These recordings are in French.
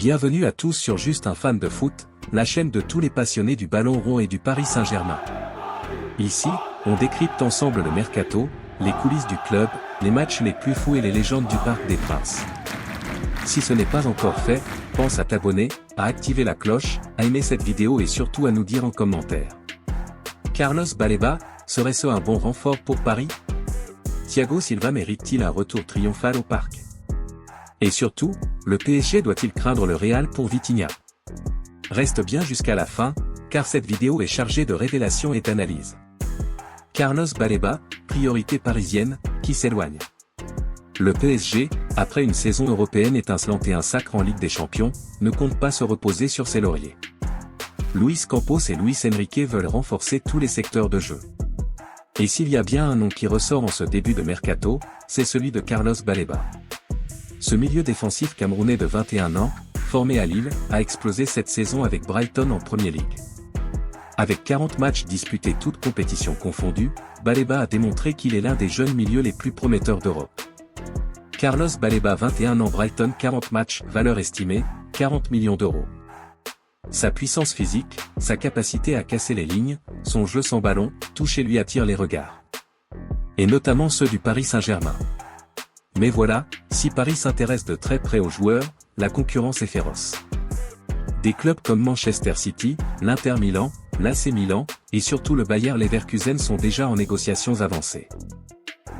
Bienvenue à tous sur Juste un fan de foot, la chaîne de tous les passionnés du ballon rond et du Paris Saint-Germain. Ici, on décrypte ensemble le mercato, les coulisses du club, les matchs les plus fous et les légendes du Parc des Princes. Si ce n'est pas encore fait, pense à t'abonner, à activer la cloche, à aimer cette vidéo et surtout à nous dire en commentaire. Carlos Baleba, serait-ce un bon renfort pour Paris? Thiago Silva mérite-t-il un retour triomphal au Parc? Et surtout, le PSG doit-il craindre le Real pour Vitinha? Reste bien jusqu'à la fin, car cette vidéo est chargée de révélations et d'analyses. Carlos Baleba, priorité parisienne, qui s'éloigne. Le PSG, après une saison européenne étincelante et un sacre en Ligue des Champions, ne compte pas se reposer sur ses lauriers. Luis Campos et Luis Enrique veulent renforcer tous les secteurs de jeu. Et s'il y a bien un nom qui ressort en ce début de mercato, c'est celui de Carlos Baleba. Ce milieu défensif camerounais de 21 ans, formé à Lille, a explosé cette saison avec Brighton en Premier League. Avec 40 matchs disputés toutes compétitions confondues, Baleba a démontré qu'il est l'un des jeunes milieux les plus prometteurs d'Europe. Carlos Baleba 21 ans Brighton 40 matchs, valeur estimée, 40 millions d'euros. Sa puissance physique, sa capacité à casser les lignes, son jeu sans ballon, tout chez lui attire les regards. Et notamment ceux du Paris Saint-Germain. Mais voilà, si Paris s'intéresse de très près aux joueurs, la concurrence est féroce. Des clubs comme Manchester City, l'Inter Milan, l'AC Milan, et surtout le Bayer Leverkusen sont déjà en négociations avancées.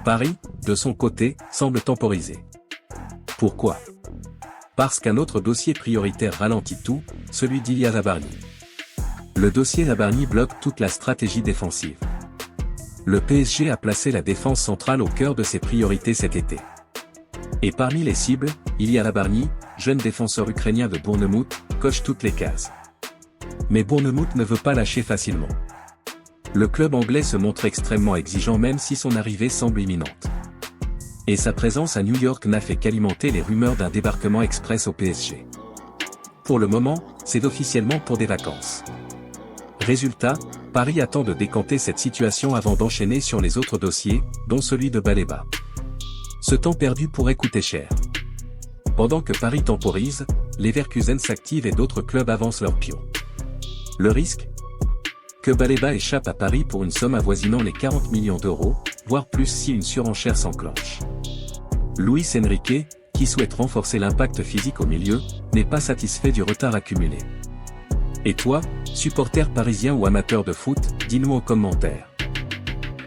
Paris, de son côté, semble temporiser. Pourquoi? Parce qu'un autre dossier prioritaire ralentit tout, celui d'Ilya Zabarny. Le dossier Zabarny bloque toute la stratégie défensive. Le PSG a placé la défense centrale au cœur de ses priorités cet été. Et parmi les cibles, Ilya Zabarny, jeune défenseur ukrainien de Bournemouth, coche toutes les cases. Mais Bournemouth ne veut pas lâcher facilement. Le club anglais se montre extrêmement exigeant même si son arrivée semble imminente. Et sa présence à New York n'a fait qu'alimenter les rumeurs d'un débarquement express au PSG. Pour le moment, c'est officiellement pour des vacances. Résultat, Paris attend de décanter cette situation avant d'enchaîner sur les autres dossiers, dont celui de Baleba. Ce temps perdu pourrait coûter cher. Pendant que Paris temporise, Leverkusen s'active et d'autres clubs avancent leurs pions. Le risque? Que Baleba échappe à Paris pour une somme avoisinant les 40 millions d'euros, voire plus si une surenchère s'enclenche. Luis Enrique, qui souhaite renforcer l'impact physique au milieu, n'est pas satisfait du retard accumulé. Et toi, supporter parisien ou amateur de foot, dis-nous en commentaire.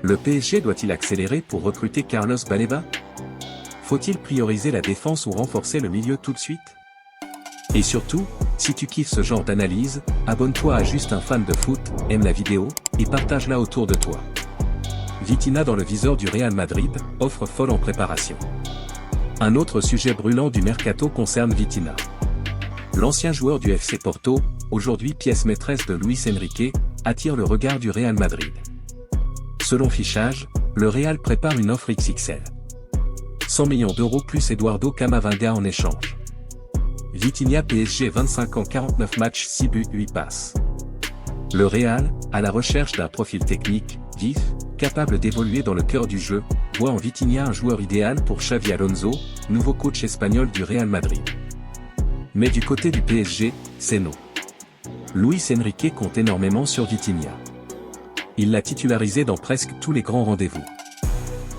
Le PSG doit-il accélérer pour recruter Carlos Baleba? Faut-il prioriser la défense ou renforcer le milieu tout de suite? Et surtout, si tu kiffes ce genre d'analyse, abonne-toi à Juste un fan de foot, aime la vidéo, et partage-la autour de toi. Vitinha dans le viseur du Real Madrid, offre folle en préparation. Un autre sujet brûlant du mercato concerne Vitinha. L'ancien joueur du FC Porto, aujourd'hui pièce maîtresse de Luis Enrique, attire le regard du Real Madrid. Selon Fichage, le Real prépare une offre XXL. 100 millions d'euros plus Eduardo Camavinga en échange. Vitinha PSG 25 ans 49 matchs 6 buts 8 passes. Le Real, à la recherche d'un profil technique, vif, capable d'évoluer dans le cœur du jeu, voit en Vitinha un joueur idéal pour Xavi Alonso, nouveau coach espagnol du Real Madrid. Mais du côté du PSG, c'est non. Luis Enrique compte énormément sur Vitinha. Il l'a titularisé dans presque tous les grands rendez-vous.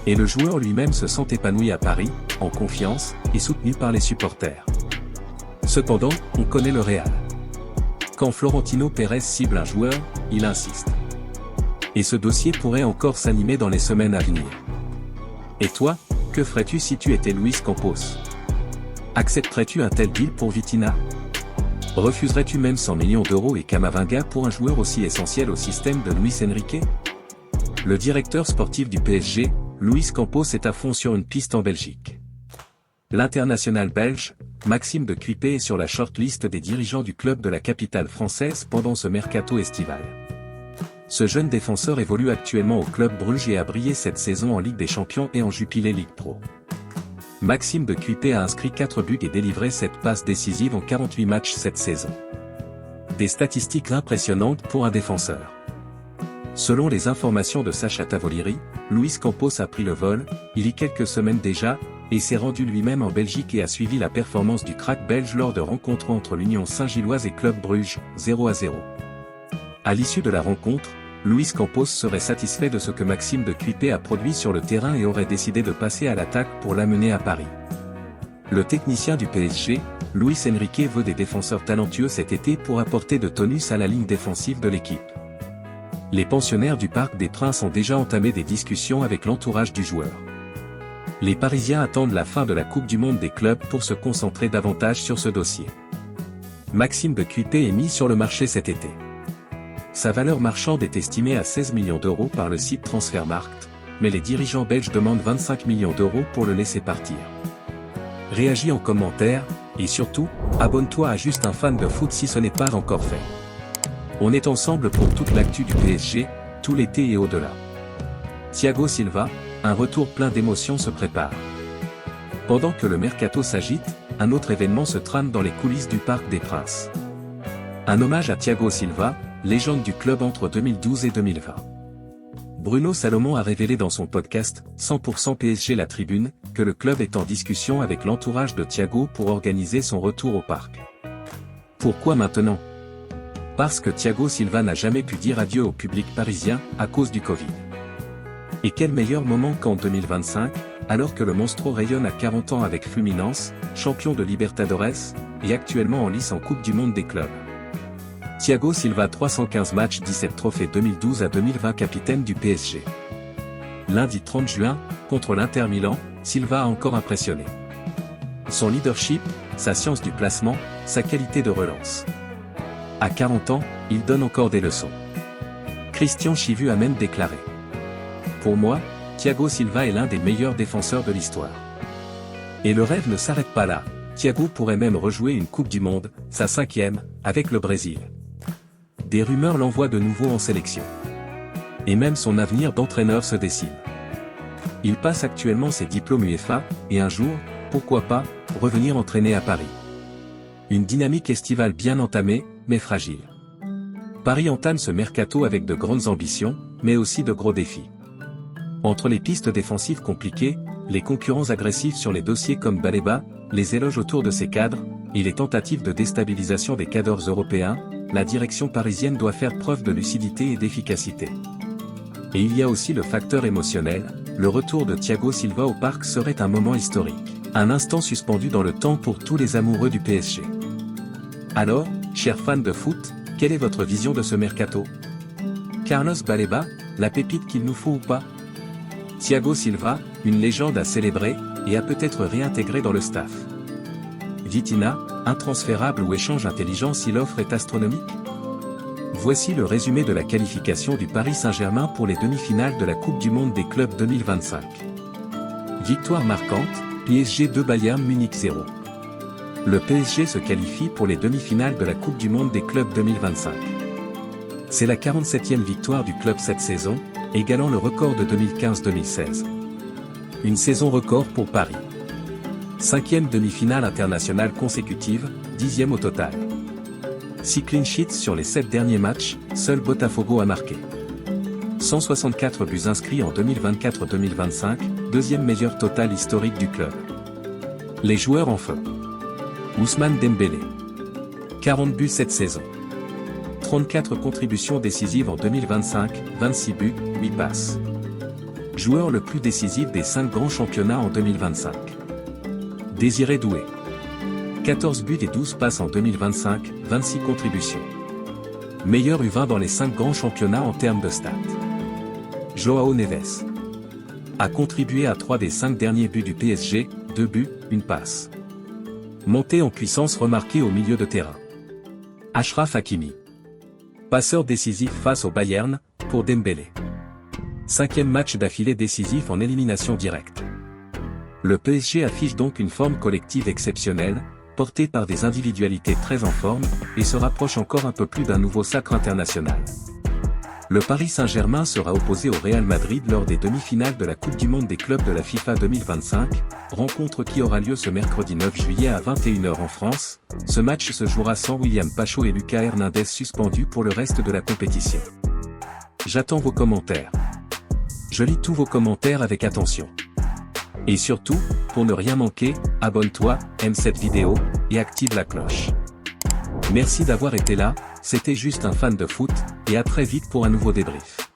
Et le joueur lui-même se sent épanoui à Paris, en confiance, et soutenu par les supporters. Cependant, on connaît le Real. Quand Florentino Pérez cible un joueur, il insiste. Et ce dossier pourrait encore s'animer dans les semaines à venir. Et toi, que ferais-tu si tu étais Luis Campos? Accepterais-tu un tel deal pour Vitinha? Refuserais-tu même 100 millions d'euros et Camavinga pour un joueur aussi essentiel au système de Luis Enrique? Le directeur sportif du PSG, Luis Campos est à fond sur une piste en Belgique. L'international belge, Maxime de Cuipé est sur la shortlist des dirigeants du club de la capitale française pendant ce mercato estival. Ce jeune défenseur évolue actuellement au club Bruges et a brillé cette saison en Ligue des Champions et en Jupiler League Pro. Maxime de Cuipé a inscrit 4 buts et délivré 7 passes décisives en 48 matchs cette saison. Des statistiques impressionnantes pour un défenseur. Selon les informations de Sacha Tavolieri, Luis Campos a pris le vol, il y a quelques semaines déjà, et s'est rendu lui-même en Belgique et a suivi la performance du crack belge lors de rencontres entre l'Union Saint-Gilloise et Club Bruges, 0-0. À l'issue de la rencontre, Luis Campos serait satisfait de ce que Maxime de Cuipé a produit sur le terrain et aurait décidé de passer à l'attaque pour l'amener à Paris. Le technicien du PSG, Luis Enrique, veut des défenseurs talentueux cet été pour apporter de tonus à la ligne défensive de l'équipe. Les pensionnaires du Parc des Princes ont déjà entamé des discussions avec l'entourage du joueur. Les Parisiens attendent la fin de la Coupe du Monde des clubs pour se concentrer davantage sur ce dossier. Maxime de Cuipé est mis sur le marché cet été. Sa valeur marchande est estimée à 16 millions d'euros par le site Transfermarkt, mais les dirigeants belges demandent 25 millions d'euros pour le laisser partir. Réagis en commentaire, et surtout, abonne-toi à Juste un fan de foot si ce n'est pas encore fait. On est ensemble pour toute l'actu du PSG, tout l'été et au-delà. Thiago Silva, un retour plein d'émotions se prépare. Pendant que le mercato s'agite, un autre événement se trame dans les coulisses du Parc des Princes. Un hommage à Thiago Silva, légende du club entre 2012 et 2020. Bruno Salomon a révélé dans son podcast 100% PSG La Tribune que le club est en discussion avec l'entourage de Thiago pour organiser son retour au parc. Pourquoi maintenant? Parce que Thiago Silva n'a jamais pu dire adieu au public parisien à cause du Covid. Et quel meilleur moment qu'en 2025, alors que le Monstro rayonne à 40 ans avec Fluminense, champion de Libertadores, et actuellement en lice en Coupe du Monde des clubs. Thiago Silva 315 matchs 17 trophées 2012 à 2020 capitaine du PSG. Lundi 30 juin, contre l'Inter Milan, Silva a encore impressionné. Son leadership, sa science du placement, sa qualité de relance. À 40 ans, il donne encore des leçons. Christian Chivu a même déclaré: pour moi, Thiago Silva est l'un des meilleurs défenseurs de l'histoire. Et le rêve ne s'arrête pas là, Thiago pourrait même rejouer une Coupe du Monde, sa 5e, avec le Brésil. Des rumeurs l'envoient de nouveau en sélection. Et même son avenir d'entraîneur se dessine. Il passe actuellement ses diplômes UEFA, et un jour, pourquoi pas, revenir entraîner à Paris. Une dynamique estivale bien entamée, mais fragile. Paris entame ce mercato avec de grandes ambitions, mais aussi de gros défis. Entre les pistes défensives compliquées, les concurrents agressifs sur les dossiers comme Baleba, les éloges autour de ses cadres, et les tentatives de déstabilisation des cadres européens, la direction parisienne doit faire preuve de lucidité et d'efficacité. Et il y a aussi le facteur émotionnel, le retour de Thiago Silva au parc serait un moment historique, un instant suspendu dans le temps pour tous les amoureux du PSG. Alors, chers fans de foot, quelle est votre vision de ce mercato? Carlos Baleba, la pépite qu'il nous faut ou pas? Thiago Silva, une légende à célébrer, et à peut-être réintégrer dans le staff. Vitinha, intransférable ou échange intelligent si l'offre est astronomique? Voici le résumé de la qualification du Paris Saint-Germain pour les demi-finales de la Coupe du Monde des clubs 2025. Victoire marquante, PSG 2 Bayern Munich 0. Le PSG se qualifie pour les demi-finales de la Coupe du Monde des clubs 2025. C'est la 47e victoire du club cette saison, égalant le record de 2015-2016. Une saison record pour Paris. 5e demi-finale internationale consécutive, 10e au total. 6 clean sheets sur les 7 derniers matchs, seul Botafogo a marqué. 164 buts inscrits en 2024-2025, deuxième meilleur total historique du club. Les joueurs en feu. Ousmane Dembélé. 40 buts cette saison. 34 contributions décisives en 2025, 26 buts, 8 passes. Joueur le plus décisif des 5 grands championnats en 2025. Désiré Doué. 14 buts et 12 passes en 2025, 26 contributions. Meilleur U20 dans les 5 grands championnats en termes de stats. Joao Neves. A contribué à 3 des 5 derniers buts du PSG, 2 buts, 1 passe. Montée en puissance remarquée au milieu de terrain. Achraf Hakimi. Passeur décisif face au Bayern, pour Dembélé. 5e match d'affilée décisif en élimination directe. Le PSG affiche donc une forme collective exceptionnelle, portée par des individualités très en forme, et se rapproche encore un peu plus d'un nouveau sacre international. Le Paris Saint-Germain sera opposé au Real Madrid lors des demi-finales de la Coupe du Monde des clubs de la FIFA 2025, rencontre qui aura lieu ce mercredi 9 juillet à 21 h en France. Ce match se jouera sans William Pacho et Lucas Hernandez suspendus pour le reste de la compétition. J'attends vos commentaires. Je lis tous vos commentaires avec attention. Et surtout, pour ne rien manquer, abonne-toi, aime cette vidéo, et active la cloche. Merci d'avoir été là, c'était juste un fan de foot, et à très vite pour un nouveau débrief.